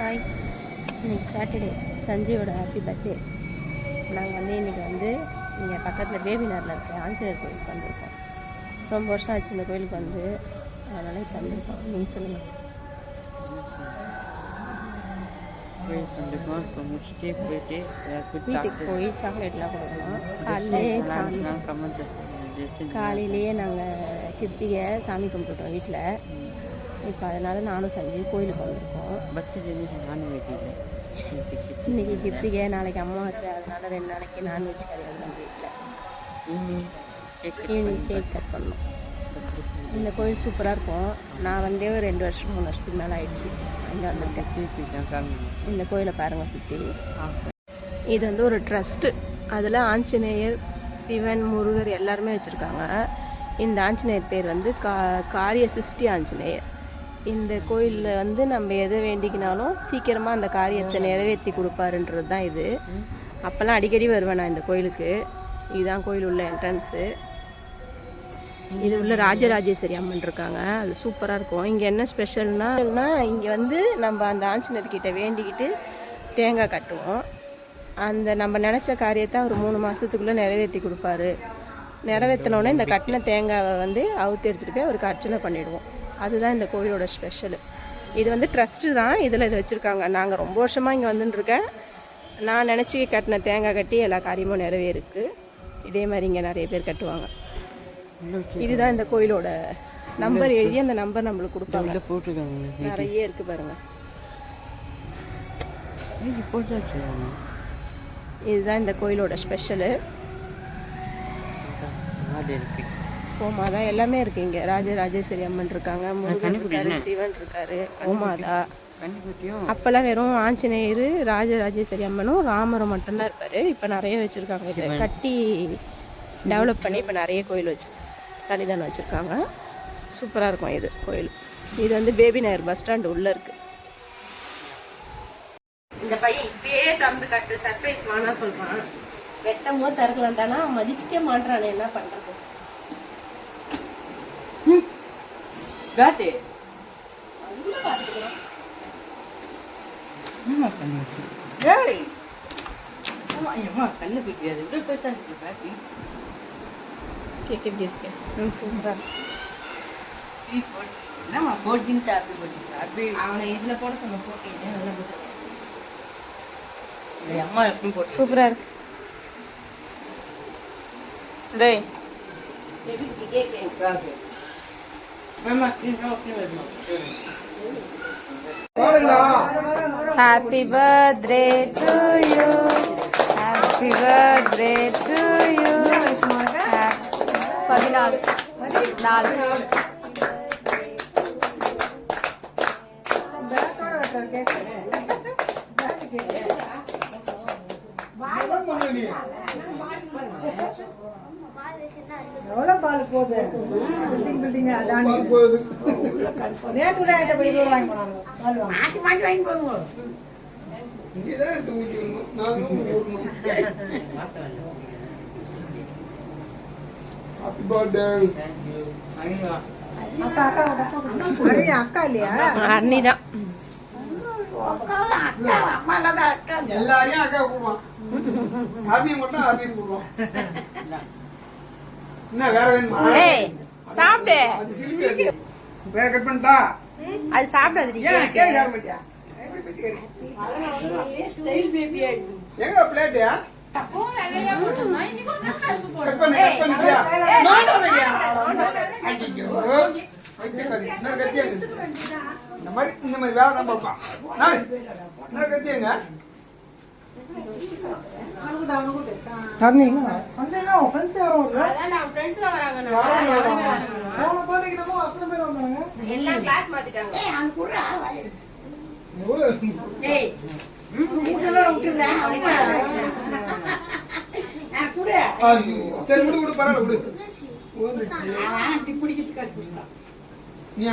Hi, இன்றைக்கி Saturday, சஞ்சயோட happy birthday. நாங்கள் இன்றைக்கி இங்கே பக்கத்தில் பேபி நகரில் இருக்க ஆஞ்சநேயர் கோயிலுக்கு வந்திருக்கோம். ரொம்ப வருஷம் ஆச்சு இந்த கோயிலுக்கு அதனால் இப்போ வந்திருக்கோம். நீங்கள் சொல்லுங்கள். வீட்டுக்கு போய் சாக்லேட்லாம் கொடுக்கணும். காலையிலேயே நாங்கள் கிருத்திகை சாமி கும்பிட்டுட்டோம் வீட்டில். இப்போ அதனால் நானும் செஞ்சு கோயிலுக்கு வந்திருக்கோம். இன்றைக்கி கிருத்திகை, நாளைக்கு அமாவாசை, அதனால் 2 நாளைக்கு நான்வெஜ் கிடையாது நம்ம வீட்டில். ஈவினிங் கேக் கட் பண்ணோம். இந்த கோயில் சூப்பராக இருக்கும். நான் ஒரு 2 வருஷம் 3 வருஷத்துக்கு மேலே ஆயிடுச்சு அங்கே வந்திருக்கேன். இந்த கோயிலை பாருங்கள் சுற்றி. இது ஒரு ட்ரஸ்ட்டு. அதில் ஆஞ்சநேயர், சிவன், முருகர் எல்லாருமே வச்சுருக்காங்க. இந்த ஆஞ்சநேயர் பேர் காரிய சிருஷ்டி ஆஞ்சநேயர். இந்த கோயிலில் நம்ம எதை வேண்டிக்கினாலும் சீக்கிரமாக அந்த காரியத்தை நிறைவேற்றி கொடுப்பாருன்றது தான் இது. அப்போல்லாம் அடிக்கடி வருவேன் நான் இந்த கோயிலுக்கு. இதுதான் கோயில் உள்ள என்ட்ரன்ஸு. இது உள்ள ராஜராஜேஸ்வரி அம்மன் இருக்காங்க. அது சூப்பராக இருக்கும். இங்கே என்ன ஸ்பெஷல்னா இங்கே நம்ம அந்த ஆஞ்சநேயர்கிட்ட வேண்டிக்கிட்டு தேங்காய் கட்டுவோம். அந்த நம்ம நினச்ச காரியத்தை ஒரு 3 மாதத்துக்குள்ளே நிறைவேற்றி கொடுப்பாரு. நிறைவேற்றினோடனே இந்த கட்டின தேங்காவை அவுத்து எடுத்துகிட்டு போய் அவருக்கு அர்ச்சனை பண்ணிவிடுவோம். அதுதான் இந்த கோயிலோட ஸ்பெஷலு. இது ட்ரஸ்ட்டு தான். இதில் இது வச்சுருக்காங்க. நாங்கள் ரொம்ப வருஷமாக இங்கே வந்துட்டுருக்கேன். நான் நினச்சி கட்டின தேங்காய் கட்டி எல்லா காரியமும் நிறைவேறுக்கு. இதே மாதிரி இங்கே நிறைய பேர் கட்டுவாங்க. இதுதான் இந்த கோயிலோட நம்பர். எழுதி அந்த நம்பர் நம்மளுக்கு கொடுப்பாங்க. போட்டுருக்காங்க. நிறைய இருக்குது பாருங்கள். இதுதான் இந்த கோயிலோட ஸ்பெஷலு. கோமாதா எல்லாமே இருக்குது இங்கே. ராஜராஜேஸ்வரி அம்மன் இருக்காங்க, முருகன் இருக்காரு, சிவன் இருக்காரு, கோமாதா. அப்போல்லாம் வெறும் ஆஞ்சநேயர், ராஜராஜேஸ்வரி அம்மனும் ராமரும் மட்டும்தான் இருப்பார். இப்போ நிறைய வச்சுருக்காங்க. இதை கட்டி டெவலப் பண்ணி இப்போ நிறைய கோயில் சன்னிதானம் வச்சுருக்காங்க. சூப்பராக இருக்கும் இது கோயில். இது பேபி நகர் பஸ் ஸ்டாண்டு உள்ளே இருக்குது. இந்த பையன் இப்பயே தந்து கட்டு சர்ப்ரைஸ் வானா சொல்கிறான். வெட்டும் போது திறக்கலாம் தானா மதிக்க மாட்டானே, என்ன பண்ணுறது? காட்டு கண்ணு பிடிக்காது. கேக் எப்படி இருக்கு? சூப்பராக அவனை இதில் போட சொன்ன போட்டீங்க. அம்மா எப்படி போட்டு சூப்பராக இருக்கு. டேய் Happy birthday to you. Happy birthday to you. 14 எவ்வளோ பால் போகுது? பில்டிங் அதான் நேற்று கூட என்கிட்ட போய் வாங்கி போனாங்க. பால் வாங்கி போங்க. அக்கா இல்லையா? அண்ணிதான். எல்லாரையும் அக்கா கூடுவான். அர்ணியை மட்டும் அர்ணின்னு கூடுவான். என்ன வேற வேணுமா? சாப்பிடு. அது சிலிப்பி வேற கட் பண்ணிட்டா. அது சாப்பிடாது. ஏன் கேக் சாப்பிட மாட்டியா? ஸ்டைல் பேபி ஆயிடுது. எங்க பிளேட்டியா? கட் பண்ணிட்டியா? நோண்டாதீங்க. ஐயோ. வைக்கறீங்க. நான் கத்தியங்க. இந்த மாதிரி வேலை தான் பாப்பா. நான் கத்தியங்க. தரணிங்க. சஞ்சய்னா ஃப்ரெண்ட்ஸ் யாரோ வரல. அதான் நான் ஃப்ரெண்ட்ஸ்லாம் வராங்க. போன தோட்டிக்கு நம்ம அத்தனை பேர் வந்தாங்க. எல்லாம் கிளாஸ் மாத்திட்டாங்க. ஏய் அங்க குறா வாய். ஏய் இதெல்லாம் விட்டுறா. நான் குறா. ஐயோ சரி விடு பரவாயில்லை விடு. வந்துச்சு. ஆ இப்படி பிடிச்சிட்டு காட்டுறா. நீ